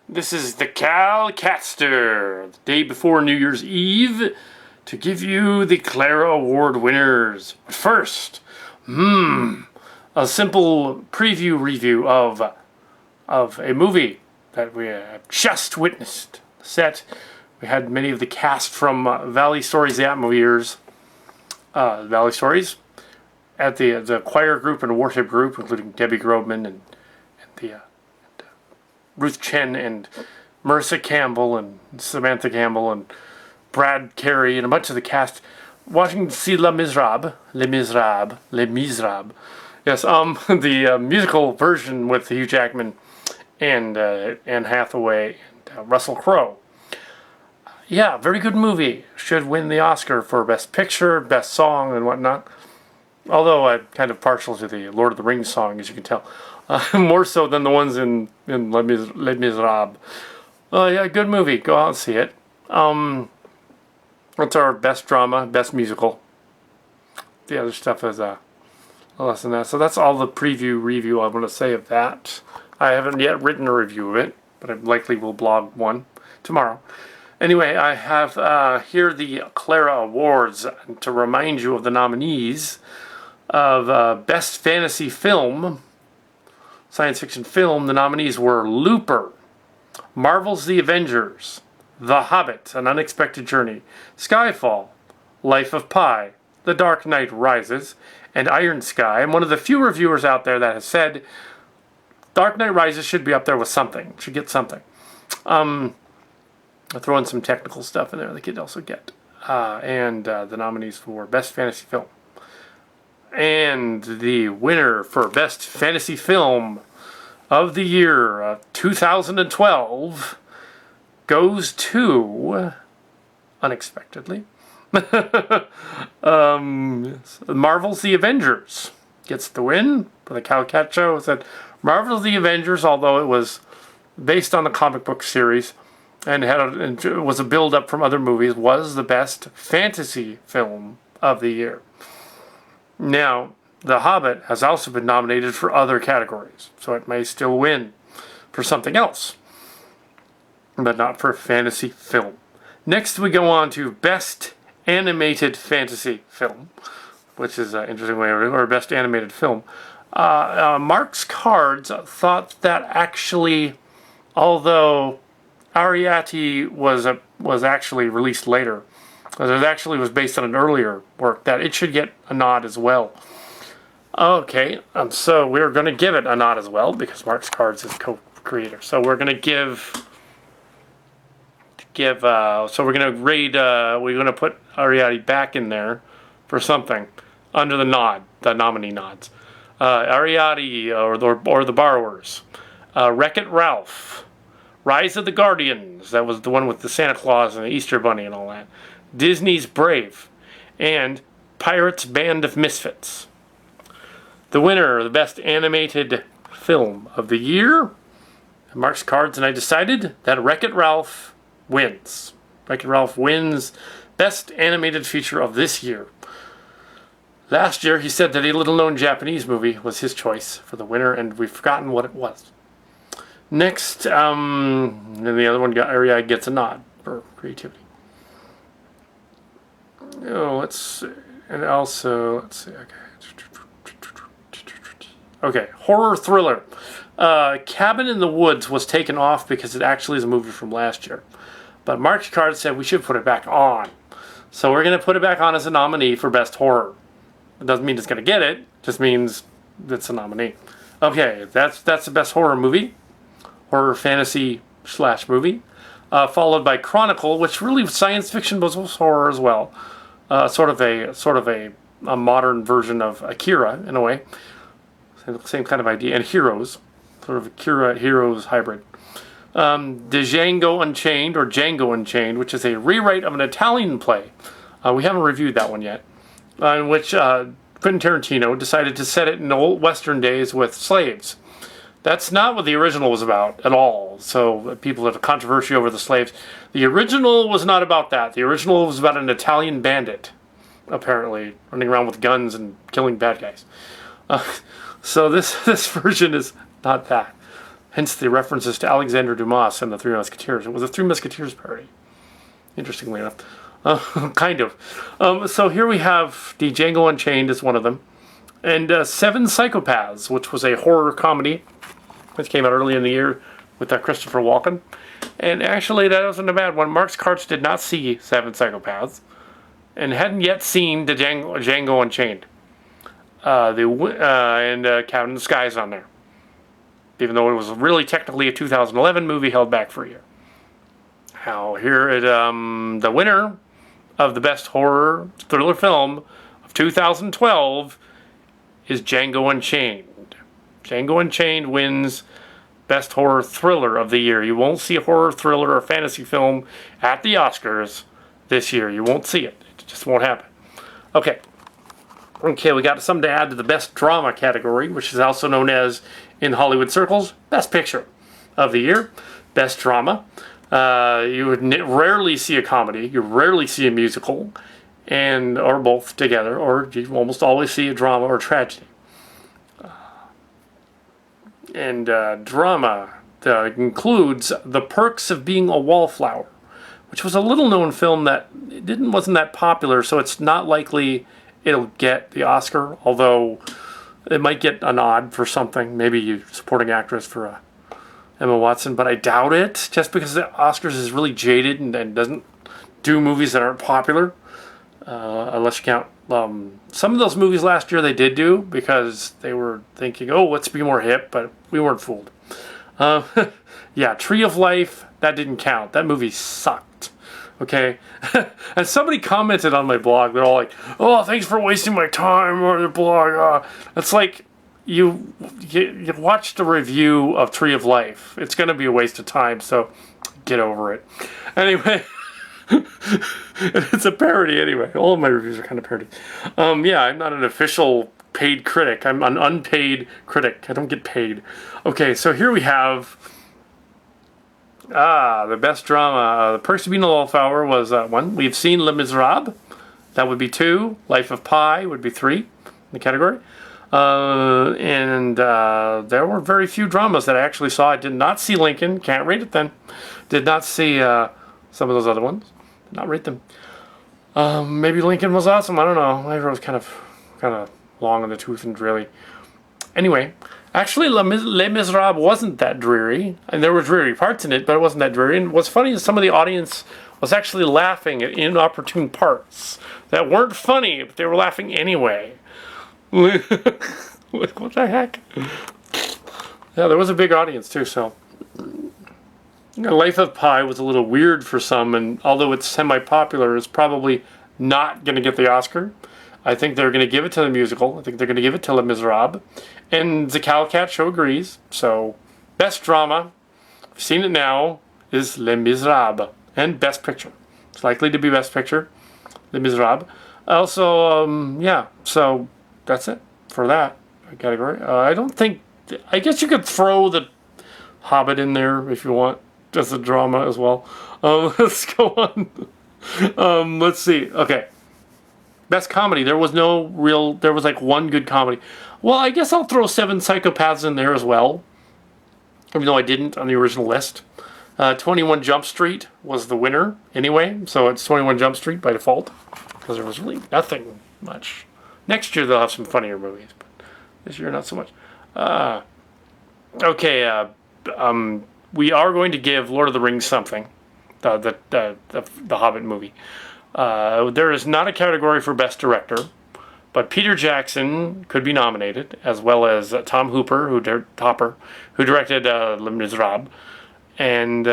This is the Kal Katster, the day before New Year's Eve, to give you the Clara Award winners. But first, a simple preview review of a movie that we have just witnessed. Set. We had many of the cast from Valley Stories, the Atmospheres, Valley Stories, at the choir group and worship group, including Debbie Grobman and Ruth Chen and Marissa Campbell and Samantha Campbell and Brad Carey and a bunch of the cast watching see Les Miserables. Yes, the musical version with Hugh Jackman and Anne Hathaway and Russell Crowe. Yeah, very good movie. Should win the Oscar for Best Picture, Best Song, and whatnot. Although I'm kind of partial to the Lord of the Rings song, as you can tell. More so than the ones in Les Miserables. Yeah, good movie. Go out and see it. It's our best drama, best musical. The other stuff is less than that. So that's all the review I want to say of that. I haven't yet written a review of it, but I likely will blog one tomorrow. Anyway, I have here the Clara Awards to remind you of the nominees of Best Fantasy Film, Science Fiction Film. The nominees were Looper, Marvel's The Avengers, The Hobbit, An Unexpected Journey, Skyfall, Life of Pi, The Dark Knight Rises, and Iron Sky. I'm one of the few reviewers out there that has said Dark Knight Rises should be up there with something, should get something. I'll throw in some technical stuff in there they could also get. And the nominees for Best Fantasy Film. And the winner for Best Fantasy Film of the year 2012 goes to, unexpectedly, Marvel's The Avengers. Gets the win for the Kal Kat show. It said Marvel's The Avengers, although it was based on the comic book series and it was a build-up from other movies, was the best fantasy film of the year. Now, The Hobbit has also been nominated for other categories, so it may still win for something else, but not for fantasy film. Next, we go on to Best Animated Fantasy Film, which is an interesting way, or Best Animated Film. Mark's Cards thought that actually, although Ariadne was actually released later, it actually was based on an earlier work, that it should get a nod as well. Okay, so we're going to give it a nod as well because Mark's Cards is co-creator. So we're going to so we're going to raid, we're going to put Ariadne back in there for something under the nominee nods. Ariadne or the Borrowers, Wreck-It Ralph, Rise of the Guardians, that was the one with the Santa Claus and the Easter Bunny and all that, Disney's Brave, and Pirates Band of Misfits. The winner of the Best Animated Film of the year, Mark's Cards and I decided that Wreck-It Ralph wins. Wreck-It Ralph wins Best Animated Feature of this year. Last year he said that a little-known Japanese movie was his choice for the winner, and we've forgotten what it was. Next, and the other one, Ariadne gets a nod for creativity. Oh, let's see. And also, let's see, okay, horror thriller. Cabin in the Woods was taken off because it actually is a movie from last year. But Mark's Card said we should put it back on. So we're going to put it back on as a nominee for Best Horror. It doesn't mean it's going to get it, just means it's a nominee. Okay, that's the Best Horror Movie. Horror fantasy / movie. Followed by Chronicle, which really was science fiction but was horror as well. Sort of a modern version of Akira in a way. Same kind of idea. And Heroes, sort of Akira Heroes hybrid. Django Unchained, which is a rewrite of an Italian play. We haven't reviewed that one yet. In which Quentin Tarantino decided to set it in old Western days with slaves. That's not what the original was about at all. So people have a controversy over the slaves. The original was not about that. The original was about an Italian bandit, apparently, running around with guns and killing bad guys. So this version is not that. Hence the references to Alexander Dumas and the Three Musketeers. It was a Three Musketeers parody, interestingly enough. Kind of. So here we have the Django Unchained is one of them. And Seven Psychopaths, which was a horror comedy, which came out early in the year with Christopher Walken. And actually, that wasn't a bad one. Mark Karts did not see Seven Psychopaths and hadn't yet seen the Django Unchained. And Cabin in the Sky is on there. Even though it was really technically a 2011 movie held back for a year. Now, here at the winner of the best horror thriller film of 2012 is Django Unchained. Django Unchained wins best horror thriller of the year. You won't see a horror thriller or fantasy film at the Oscars this year. You won't see it. It just won't happen. Okay. Okay, we got something to add to the best drama category, which is also known as, in Hollywood circles, best picture of the year. Best drama. You would rarely see a comedy. You rarely see a musical, or both together, or you almost always see a drama or tragedy. Drama includes The Perks of Being a Wallflower, which was a little-known film that wasn't that popular, so it's not likely it'll get the Oscar, although it might get a nod for something, maybe supporting actress for Emma Watson, but I doubt it, just because the Oscars is really jaded and doesn't do movies that aren't popular, unless you count some of those movies last year they did do, because they were thinking, oh, let's be more hip, but we weren't fooled. Yeah, Tree of Life, that didn't count. That movie sucked. Okay? And somebody commented on my blog, they're all like, oh, thanks for wasting my time on your blog. It's like, you watched a review of Tree of Life. It's going to be a waste of time, so get over it. Anyway, it's a parody anyway. All of my reviews are kind of parodies. Yeah, I'm not an official paid critic. I'm an unpaid critic. I don't get paid. Okay, so here we have the best drama. The Perks of Being a Wallflower was one. We've seen Les Miserables. That would be 2. Life of Pi would be 3 in the category. There were very few dramas that I actually saw. I did not see Lincoln. Can't rate it then. Did not see some of those other ones. Did not rate them. Maybe Lincoln was awesome. I don't know. I was kind of long in the tooth and dreary. Anyway, actually, Les Miserables wasn't that dreary, and there were dreary parts in it, but it wasn't that dreary. And what's funny is some of the audience was actually laughing at inopportune parts that weren't funny, but they were laughing anyway. What the heck? Yeah, there was a big audience too, so. Life of Pi was a little weird for some, and although it's semi-popular, it's probably not going to get the Oscar. I think they're going to give it to the musical. I think they're going to give it to Les Miserables. And the Kal Kat show agrees. So, best drama, I've seen it now, is Les Miserables. And best picture. It's likely to be best picture, Les Miserables. Also, yeah, so that's it for that category. I guess you could throw the Hobbit in there if you want, as a drama as well. Let's go on. Let's see. Okay. Best comedy. There was like one good comedy. Well, I guess I'll throw Seven Psychopaths in there as well, even though I didn't on the original list. 21 Jump Street was the winner anyway, so it's 21 Jump Street by default, because there was really nothing much. Next year they'll have some funnier movies, but this year not so much. Okay, we are going to give Lord of the Rings something, the Hobbit movie. There is not a category for Best Director, but Peter Jackson could be nominated, as well as Tom Hooper, who directed Les Miserables, and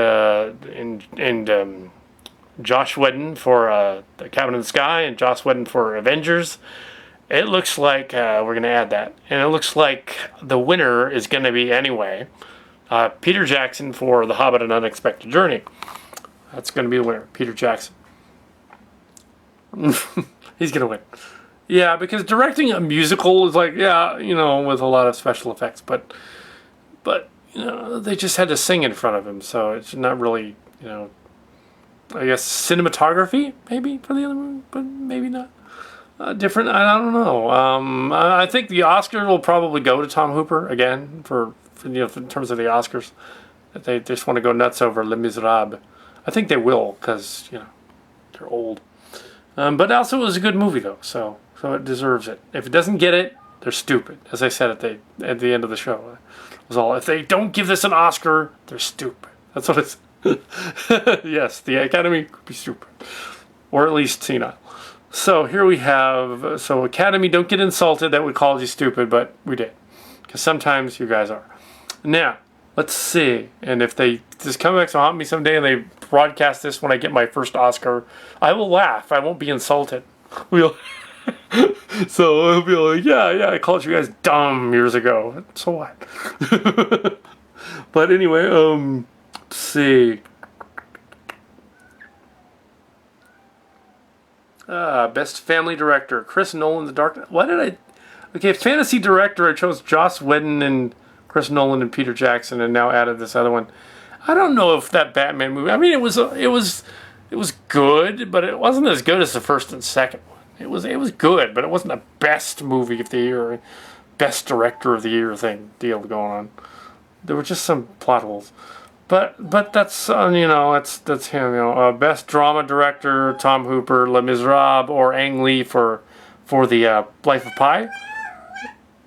Josh Whedon for The Cabin in the Sky, and Joss Whedon for Avengers. It looks like we're going to add that, and it looks like the winner is going to be anyway Peter Jackson for The Hobbit: An Unexpected Journey. That's going to be the winner, Peter Jackson. He's going to win. Yeah, because directing a musical is like, yeah, with a lot of special effects, but they just had to sing in front of him, so it's not really, I guess cinematography maybe for the other movie, but maybe not. Different, I don't know. I think the Oscar will probably go to Tom Hooper again for in terms of the Oscars, that they just want to go nuts over Les Miserables. I think they will because they're old. But also it was a good movie though, so it deserves it. If it doesn't get it, they're stupid. As I said at the end of the show, it was all, if they don't give this an Oscar, they're stupid. That's what it's. Yes, the Academy could be stupid, or at least senile. So here we have, so Academy, don't get insulted that we called you stupid, but we did, because sometimes you guys are. Now let's see, and if they just come back to haunt me someday and they broadcast this when I get my first Oscar, I will laugh. I won't be insulted. We'll. So I'll be like, yeah, I called you guys dumb years ago. So what? But anyway, let's see. Best family director, Chris Nolan, The Dark Knight. Why did I? Okay, fantasy director, I chose Joss Whedon and Chris Nolan and Peter Jackson, and now added this other one. I don't know if that Batman movie. I mean, it was good, but it wasn't as good as the first and second one. It was good, but it wasn't the best movie of the year, best director of the year deal going on. There were just some plot holes. But that's that's him. Best drama director, Tom Hooper, Les Miserables, or Ang Lee for the Life of Pi.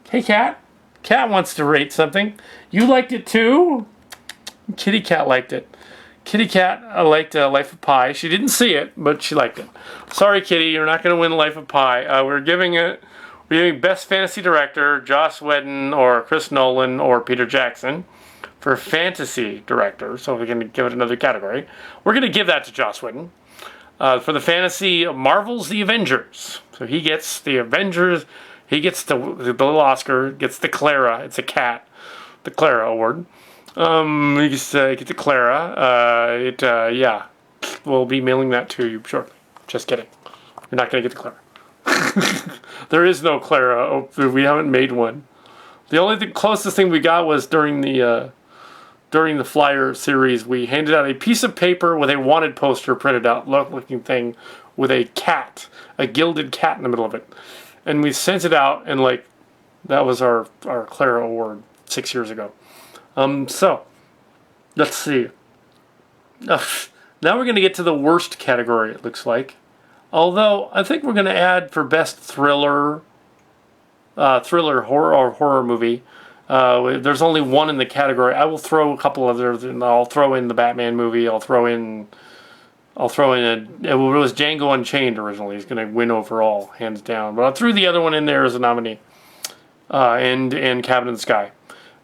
Hey, Cat. Cat wants to rate something. You liked it too? Kitty Cat liked it. Kitty Cat liked Life of Pi. She didn't see it, but she liked it. Sorry, Kitty, you're not going to win Life of Pi. We're giving Best Fantasy Director, Joss Whedon, or Chris Nolan, or Peter Jackson. For Fantasy Director, so we're going to give it another category. We're going to give that to Joss Whedon. For the Fantasy, Marvel's The Avengers. So he gets the Avengers. He gets the little Oscar. Gets the Clara. It's a cat. The Clara Award. He gets the Clara. Yeah. We'll be mailing that to you shortly. Just kidding. You're not going to get the Clara. There is no Clara. Oh, we haven't made one. The only closest thing we got was during the flyer series, we handed out a piece of paper with a wanted poster printed out, looking thing, with a cat, a gilded cat in the middle of it. And we sent it out, and that was our Clara Award 6 years ago. So, let's see. Now we're going to get to the worst category, it looks like. Although, I think we're going to add for best thriller horror or horror movie. There's only one in the category. I will throw a couple others, and I'll throw in the Batman movie. It was Django Unchained originally. He's going to win overall, hands down. But I threw the other one in there as a nominee, and Cabin in the Sky.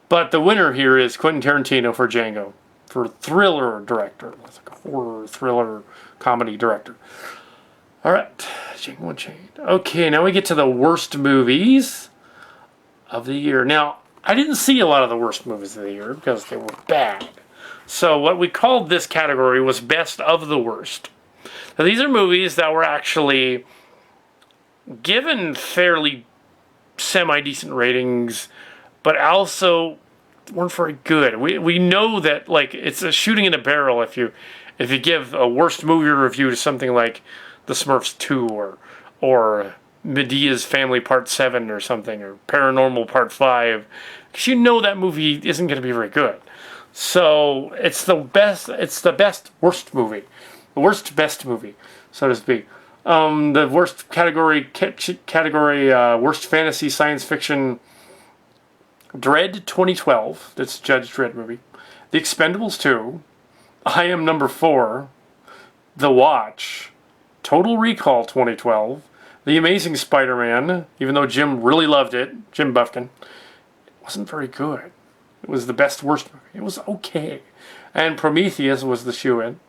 But the winner here is Quentin Tarantino for Django, for thriller director. That's like a horror thriller comedy director. All right, Django Unchained. Okay, now we get to the worst movies of the year. Now, I didn't see a lot of the worst movies of the year because they were bad. So what we called this category was best of the worst. Now, these are movies that were actually given fairly semi-decent ratings, but also weren't very good. We know that it's a shooting in a barrel if you give a worst movie review to something like The Smurfs 2 or Medea's Family Part 7 or something, or Paranormal Part 5, because you know that movie isn't going to be very good. So it's the best worst movie. The worst best movie, so to speak. The worst category, worst fantasy science fiction, Dredd 2012, that's Judge Dredd movie. The Expendables 2, I Am Number 4, The Watch, Total Recall 2012, The Amazing Spider-Man, even though Jim really loved it, Jim Bufkin, it wasn't very good. It was the best worst movie. It was okay. And Prometheus was the shoe-in.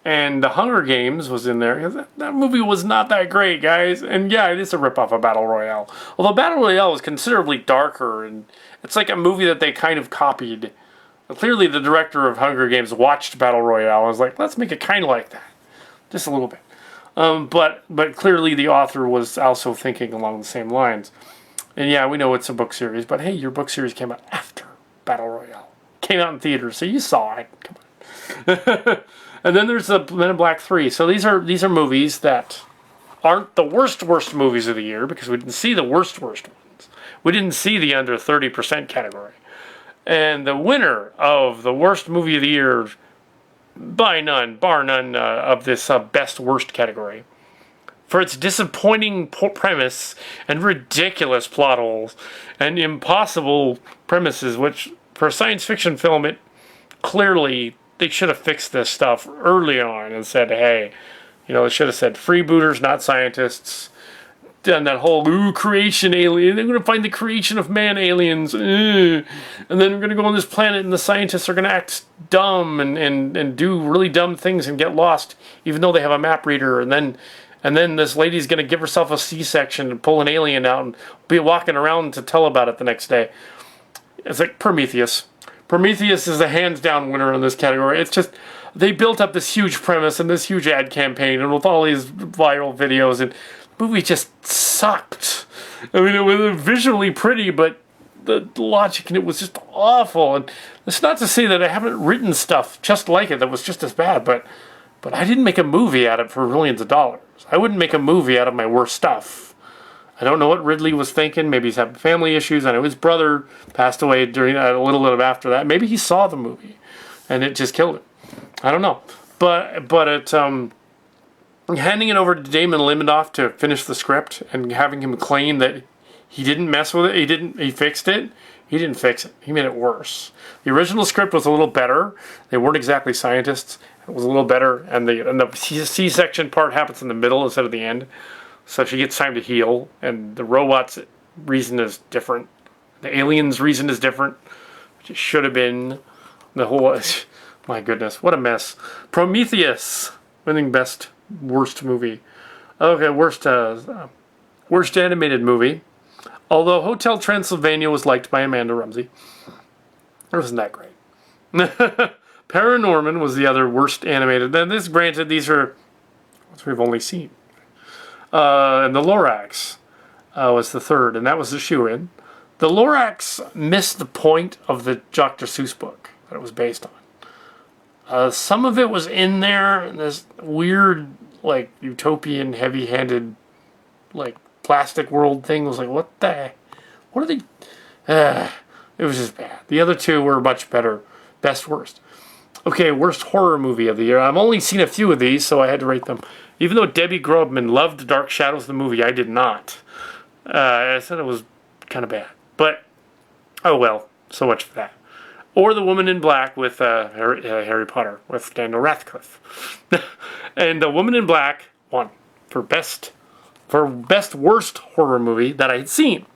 And The Hunger Games was in there. That movie was not that great, guys. And yeah, it is a ripoff of Battle Royale. Although Battle Royale was considerably darker, and it's like a movie that they kind of copied. Clearly the director of Hunger Games watched Battle Royale and was like, let's make it kind of like that. Just a little bit. But clearly the author was also thinking along the same lines. And yeah, we know it's a book series, but hey, your book series came out after Battle Royale. Came out in theaters, so you saw it. Come on. And then there's the Men in Black 3. So these are movies that aren't the worst movies of the year, because we didn't see the worst ones. We didn't see the under 30% category. And the winner of the worst movie of the year, bar none, of this best worst category, for its disappointing premise and ridiculous plot holes and impossible premises, which for a science fiction film, it clearly they should have fixed this stuff early on and said, hey, they should have said freebooters, not scientists. Done that whole creation alien. They're going to find the creation of man aliens. And then we're going to go on this planet and the scientists are going to act dumb and do really dumb things and get lost, even though they have a map reader. And then this lady's going to give herself a C-section and pull an alien out and be walking around to tell about it the next day. It's like Prometheus. Prometheus is a hands-down winner in this category. It's just, they built up this huge premise and this huge ad campaign and with all these viral videos, and the movie just sucked. I mean, it was visually pretty, but the logic in it was just awful. And it's not to say that I haven't written stuff just like it that was just as bad, but I didn't make a movie out of it for millions of dollars. I wouldn't make a movie out of my worst stuff. I don't know what Ridley was thinking. Maybe he's having family issues. I know his brother passed away during a little bit after that. Maybe he saw the movie and it just killed him. I don't know. But it handing it over to Damon Lindelof to finish the script and having him claim that he didn't mess with it, he fixed it. He didn't fix it. He made it worse. The original script was a little better. They weren't exactly scientists. It was a little better, and the C-section part happens in the middle instead of the end. So she gets time to heal, and the robot's reason is different. The alien's reason is different, which it should have been. The whole, my goodness, what a mess. Prometheus, winning best worst movie. Okay, worst animated movie. Although Hotel Transylvania was liked by Amanda Rumsey, it wasn't that great. Paranorman was the other worst animated. Then this, granted, these are what we've only seen. And the Lorax was the third, and that was the shoe-in. The Lorax missed the point of the Dr. Seuss book that it was based on. Some of it was in there, and this weird, like, utopian, heavy-handed, like, plastic world thing was like, what are they? It was just bad. The other two were much better. Best, worst. Okay, worst horror movie of the year. I've only seen a few of these, so I had to rate them. Even though Debbie Grobman loved Dark Shadows, the movie, I did not. I said it was kind of bad. But, oh well, so much for that. Or The Woman in Black with Harry Potter, with Daniel Radcliffe. And The Woman in Black won for best worst horror movie that I had seen.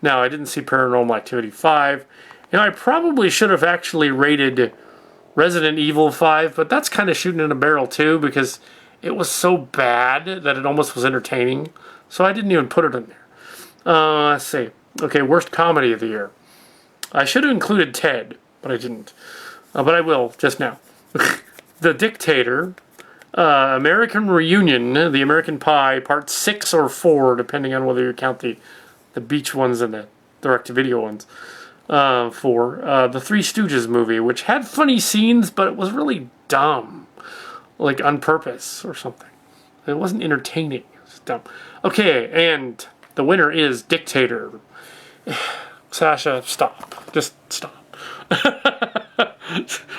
Now, I didn't see Paranormal Activity 5. I probably should have actually rated Resident Evil 5, but that's kind of shooting in a barrel too, because it was so bad that it almost was entertaining. So I didn't even put it in there. Let's see. Okay, worst comedy of the year. I should have included Ted, but I didn't. But I will just now. The Dictator, American Reunion, The American Pie, Part 6 or 4, depending on whether you count the beach ones and the direct-to-video ones. The Three Stooges movie, which had funny scenes, but it was really dumb. Like, on purpose or something. It wasn't entertaining. It was dumb. Okay, and the winner is Dictator. Sasha, stop. Just stop.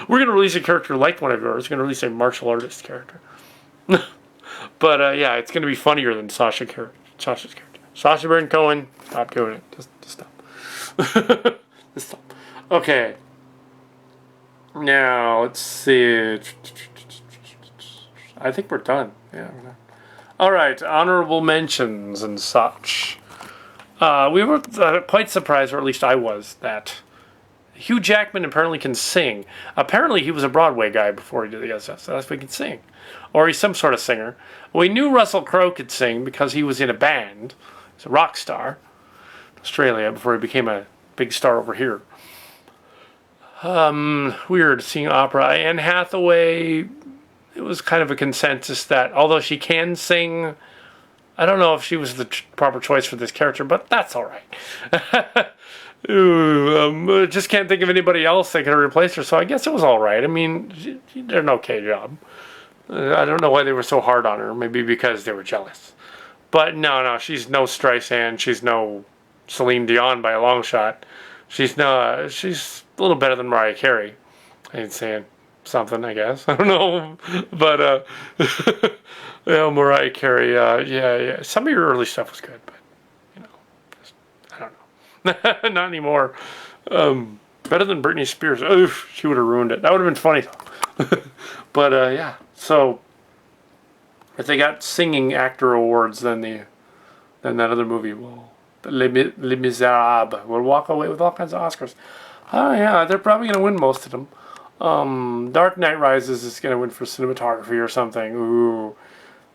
We're going to release a character like one of yours. We're going to release a martial artist character. But, yeah, it's going to be funnier than Sasha's character. Sacha Baron Cohen, stop doing it. Just stop. Just stop. Okay. Now, let's see. I think we're done. Yeah, we're done. All right, honorable mentions and such. We were quite surprised, or at least I was, that Hugh Jackman apparently can sing. Apparently, he was a Broadway guy before he did the SS, so that's why he can sing. Or he's some sort of singer. We knew Russell Crowe could sing because he was in a band. He's a rock star in Australia before he became a big star over here. Weird seeing opera. Anne Hathaway, it was kind of a consensus that although she can sing, I don't know if she was the proper choice for this character, but that's all right. Just can't think of anybody else that could replace her, so I guess it was all right. I mean, she did an okay job. I don't know why they were so hard on her. Maybe because they were jealous. But no, she's no Streisand. She's no Celine Dion by a long shot. She's a little better than Mariah Carey. Ain't saying something, I guess. I don't know, but Mariah Carey. Yeah. Some of your early stuff was good, but you know, just, I don't know. Not anymore. Better than Britney Spears. Oof, she would have ruined it. That would have been funny though. But yeah. So if they got singing actor awards, then that other movie will. Les Miserables will walk away with all kinds of Oscars. Oh yeah, they're probably going to win most of them. Dark Knight Rises is going to win for cinematography or something. Ooh,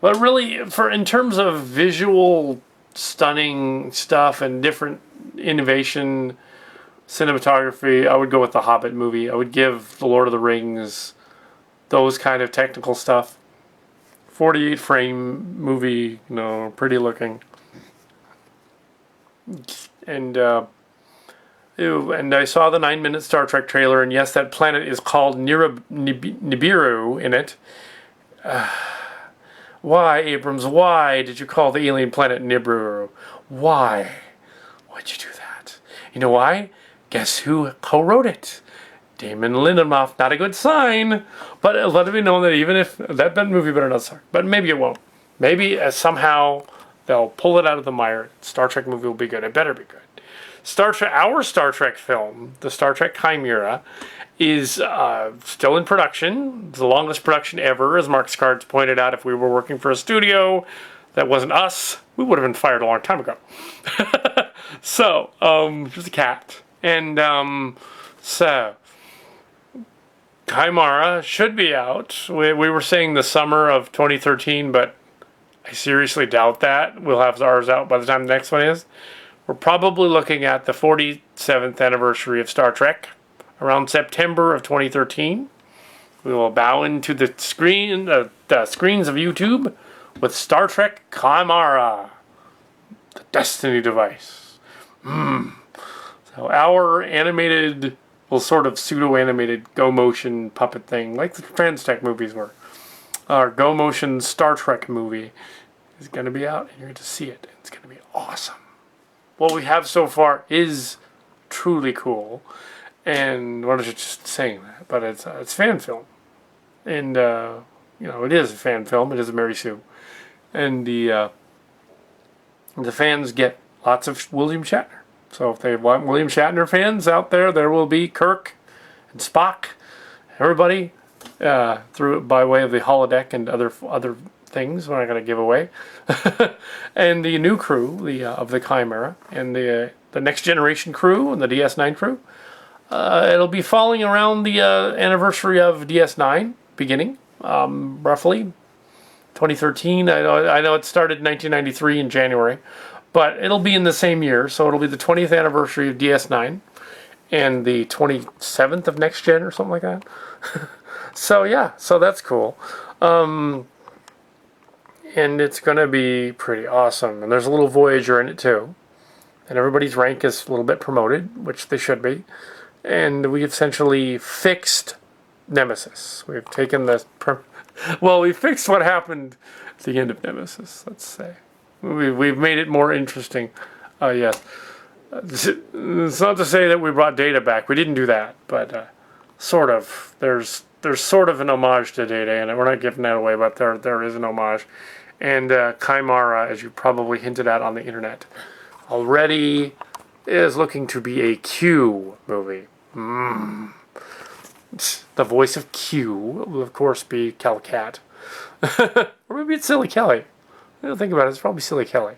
but really, in terms of visual, stunning stuff and different innovation, cinematography, I would go with the Hobbit movie. I would give the Lord of the Rings, those kind of technical stuff. 48 frame movie, pretty looking. And I saw the 9-minute Star Trek trailer, and yes, that planet is called Nibiru in it. Why, Abrams, why did you call the alien planet Nibiru? Why? Why'd you do that? You know why? Guess who co-wrote it? Damon Lindelof. Not a good sign, but let me know that even if that movie better not start, but maybe it won't. Maybe somehow they'll pull it out of the mire. Star Trek movie will be good. It better be good. Our Star Trek film, the Star Trek Chimera, is still in production. It's the longest production ever, as Mark Scards pointed out. If we were working for a studio that wasn't us, we would have been fired a long time ago. So, just a cat. And so, Chimera should be out. We were saying the summer of 2013, but I seriously doubt that. We'll have ours out by the time the next one is. We're probably looking at the 47th anniversary of Star Trek, around September of 2013. We will bow into the screens of YouTube with Star Trek Chimera, the Destiny device. So our animated, well, sort of pseudo-animated go-motion puppet thing, like the Transtech movies were. Our go-motion Star Trek movie is going to be out, and you're going to see it. It's going to be awesome. What we have so far is truly cool, and what is it just saying that? But it's fan film, and it is a fan film. It is a Mary Sue, and the fans get lots of William Shatner. So if they want William Shatner fans out there, there will be Kirk and Spock, everybody through by way of the holodeck and other things we're not going to give away, and the new crew of the Chimera and the next generation crew and the DS9 crew. It'll be falling around the anniversary of DS9 beginning, roughly 2013. I know it started in 1993 in January, but it'll be in the same year, so it'll be the 20th anniversary of DS9 and the 27th of Next Gen or something like that. So yeah, so that's cool. And it's going to be pretty awesome. And there's a little Voyager in it too. And everybody's rank is a little bit promoted, which they should be. And we essentially fixed Nemesis. We've taken the... we fixed what happened at the end of Nemesis, let's say. We've made it more interesting. Yes. It's not to say that we brought Data back. We didn't do that, but sort of. There's sort of an homage to Data, and we're not giving that away, but there is an homage. And Chimera, as you probably hinted at on the internet, already is looking to be a Q movie. The voice of Q will, of course, be Kal Kat. Or maybe it's Silly Kelly. I don't think about it. It's probably Silly Kelly.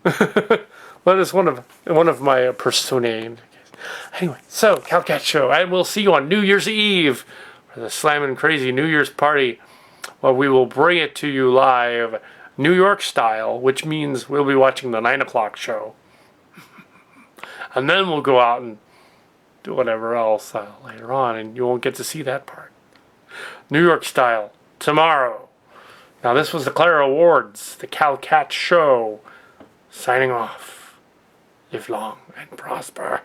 But it's one of my personae. Anyway, so Kal Kat Show. I will see you on New Year's Eve for the Slammin' Crazy New Year's party. Well, we will bring it to you live, New York style, which means we'll be watching the 9 o'clock show. And then we'll go out and do whatever else later on, and you won't get to see that part. New York style, tomorrow. Now, this was the Clara Awards, the Kal Kat Show. Signing off. Live long and prosper.